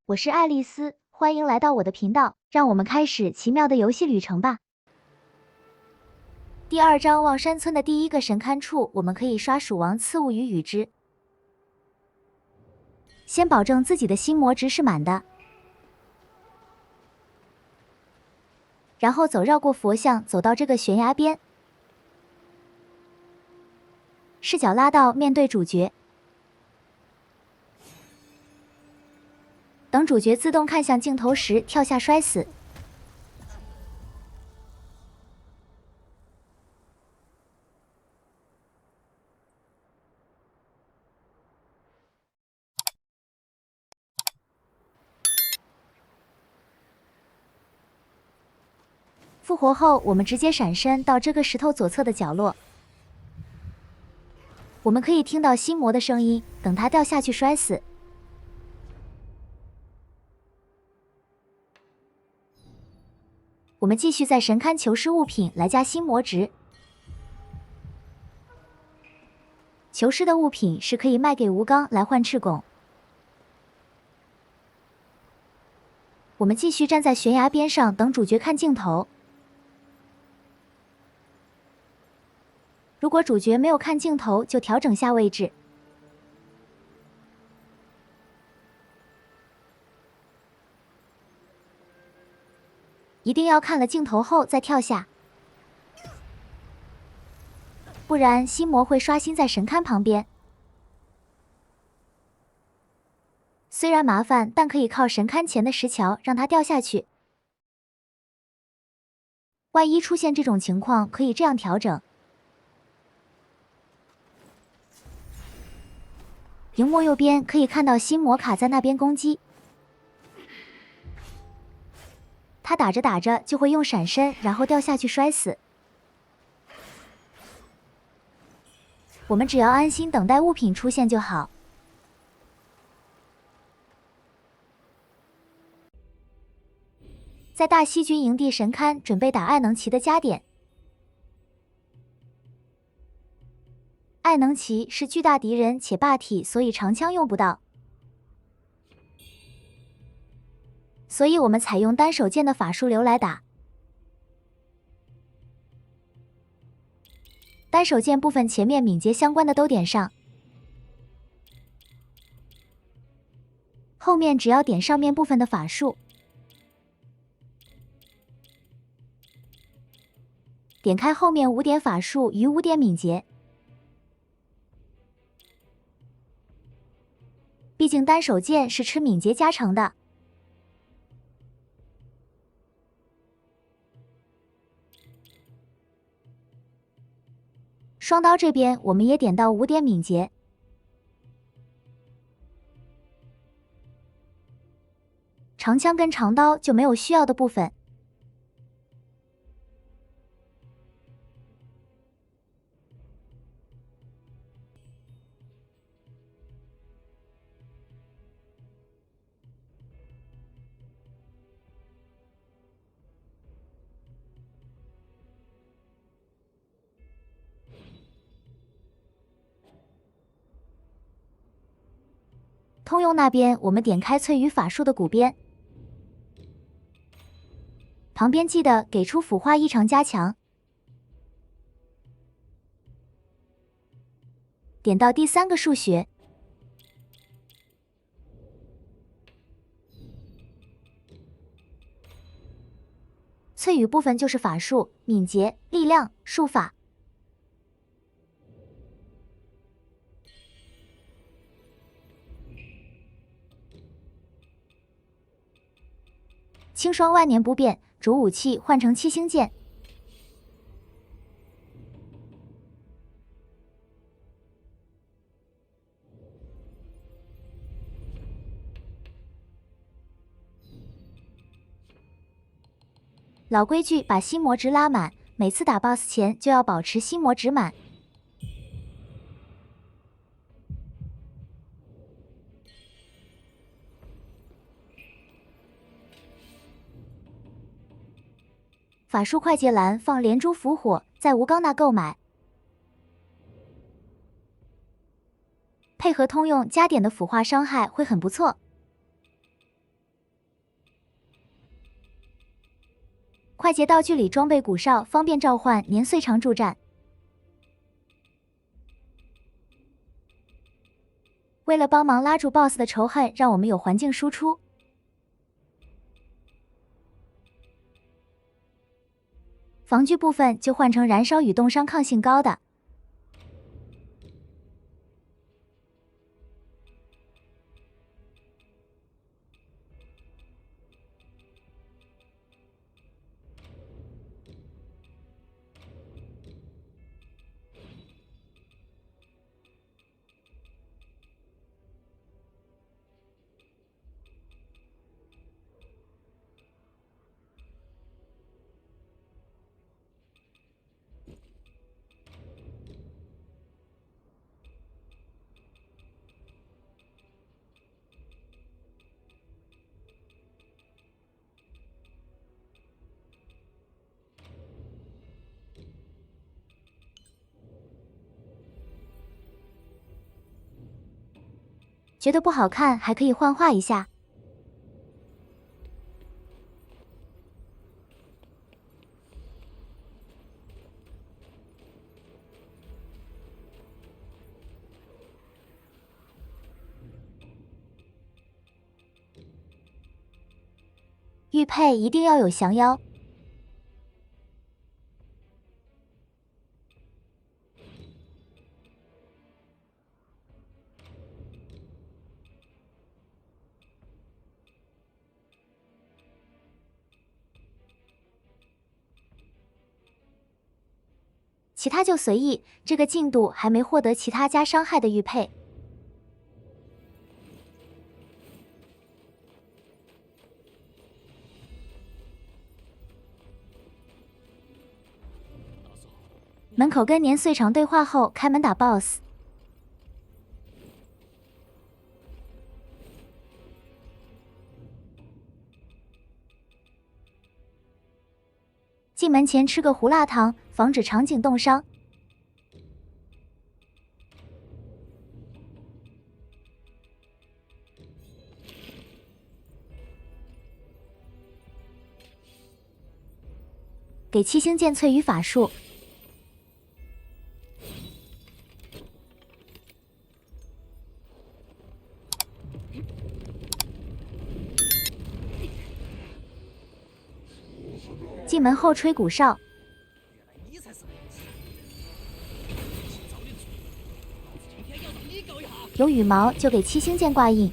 我是爱丽丝，欢迎来到我的频道，让我们开始奇妙的游戏旅程吧。第2章望山村的第1个神龛处，我们可以刷鼠王刺物与羽之。先保证自己的心魔值是满的，然后走绕过佛像，走到这个悬崖边，视角拉到面对主角。等主角自动看向镜头时，跳下摔死。复活后，我们直接闪身到这个石头左侧的角落。我们可以听到心魔的声音，等他掉下去摔死。我们继续在神龛求失物品来加心魔值。求失的物品是可以卖给吴刚来换赤拱。我们继续站在悬崖边上等主角看镜头。如果主角没有看镜头，就调整下位置。一定要看了镜头后再跳下，不然心魔会刷新在神龛旁边。虽然麻烦，但可以靠神龛前的石桥让它掉下去。万一出现这种情况，可以这样调整：荧幕右边可以看到心魔卡在那边攻击。他打着打着就会用闪身，然后掉下去摔死。我们只要安心等待物品出现就好。在大西军营地神龛准备打艾能奇的加点。艾能奇是巨大敌人且霸体，所以长枪用不到。所以我们采用单手剑的法术流来打。单手剑部分前面敏捷相关的都点上，后面只要点上面部分的法术。点开后面5点法术与5点敏捷。毕竟单手剑是吃敏捷加成的。双刀这边我们也点到5点敏捷。长枪跟长刀就没有需要的部分。通用那边我们点开翠羽法术的鼓边，旁边记得给出腐化异常加强。点到第3个数学，翠羽部分就是法术、敏捷、力量、术法。轻霜万年不变，主武器换成7星剑。老规矩，把心魔值拉满，每次打 BOSS 前就要保持心魔值满。法术快捷栏放连珠符火，在吴刚那购买。配合通用加点的腐化伤害会很不错。快捷道具里装备古哨，方便召唤年岁长助战。为了帮忙拉住 BOSS 的仇恨，让我们有环境输出。防具部分就换成燃烧与冻伤抗性高的。觉得不好看，还可以幻化一下。玉佩一定要有降妖。其他就随意，这个进度还没获得其他加伤害的玉佩。门口跟年岁长对话后，开门打 BOSS。进门前吃个胡辣汤，防止场景冻伤。给七星剑淬与法术。进门后吹鼓哨，有羽毛就给七星剑挂印。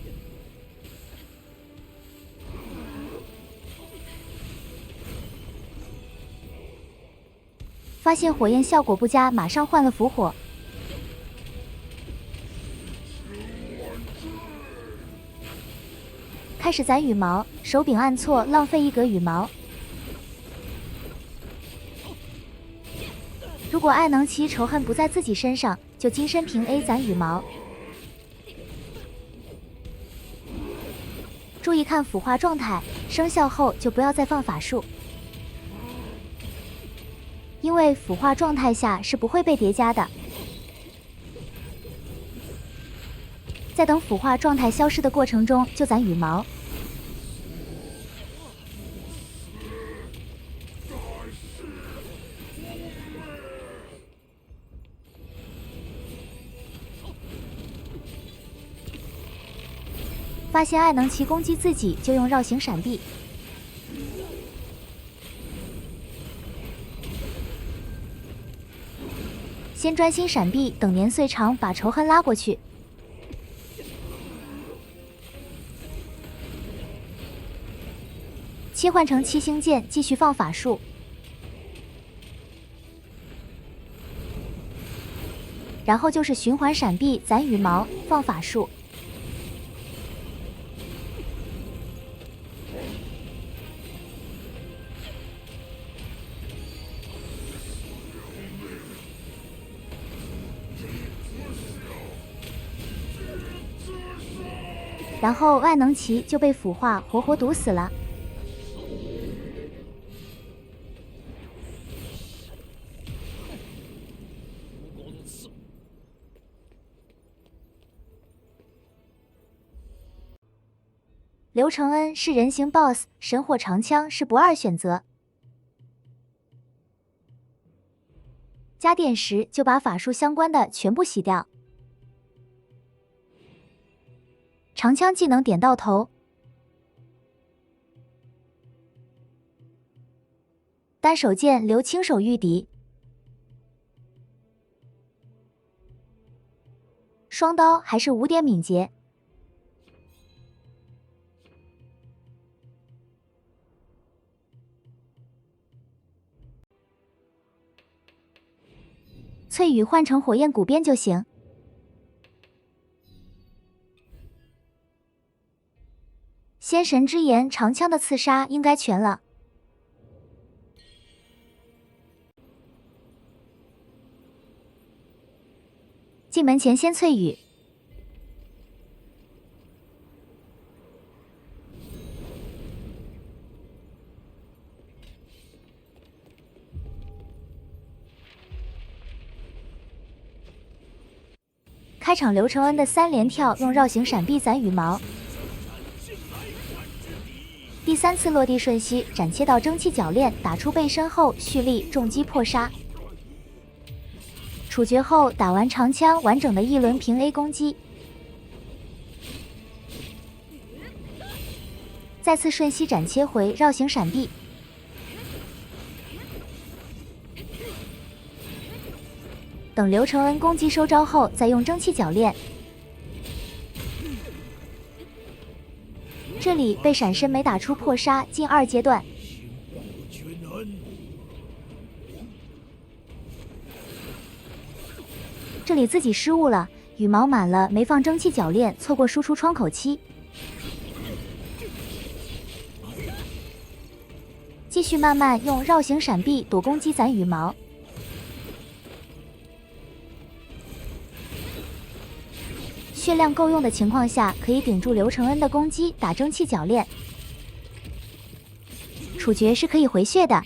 发现火焰效果不佳，马上换了符火。开始攒羽毛，手柄按错，浪费一格羽毛。如果爱能其仇恨不在自己身上，就金身平 A 攒羽毛。注意看腐化状态，生效后就不要再放法术，因为腐化状态下是不会被叠加的。在等腐化状态消失的过程中就攒羽毛。发现爱能其攻击自己，就用绕行闪避。先专心闪避，等年岁长把仇恨拉过去。切换成七星剑，继续放法术。然后就是循环闪避，攒羽毛，放法术。然后万能旗就被腐化活活毒死了。刘承恩是人形 BOSS， 神火长枪是不二选择。加电时就把法术相关的全部洗掉。长枪技能点到头，单手剑留轻手御敌，双刀还是5点敏捷。翠羽换成火焰鼓鞭就行。仙神之炎长枪的刺杀应该全了。进门前先翠羽。开场刘承恩的3连跳用绕行闪避攒羽毛，第3次落地瞬息斩切到蒸汽铰链，打出背身后蓄力重击破杀。处决后打完长枪，完整的一轮平 A 攻击，再次瞬息斩切回绕行闪避。等刘承恩攻击收招后，再用蒸汽铰链。这里被闪身没打出破杀，进2阶段。这里自己失误了，羽毛满了没放蒸汽铰链，错过输出窗口期。继续慢慢用绕行闪避躲攻击攒羽毛。血量够用的情况下，可以顶住刘承恩的攻击，打蒸汽铰链。处决是可以回血的。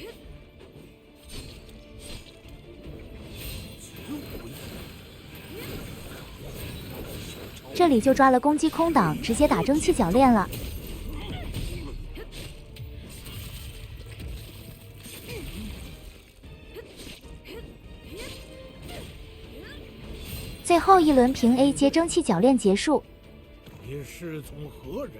这里就抓了攻击空档，直接打蒸汽铰链了。最后一轮平 A 接蒸汽铰链结束。你是从何人？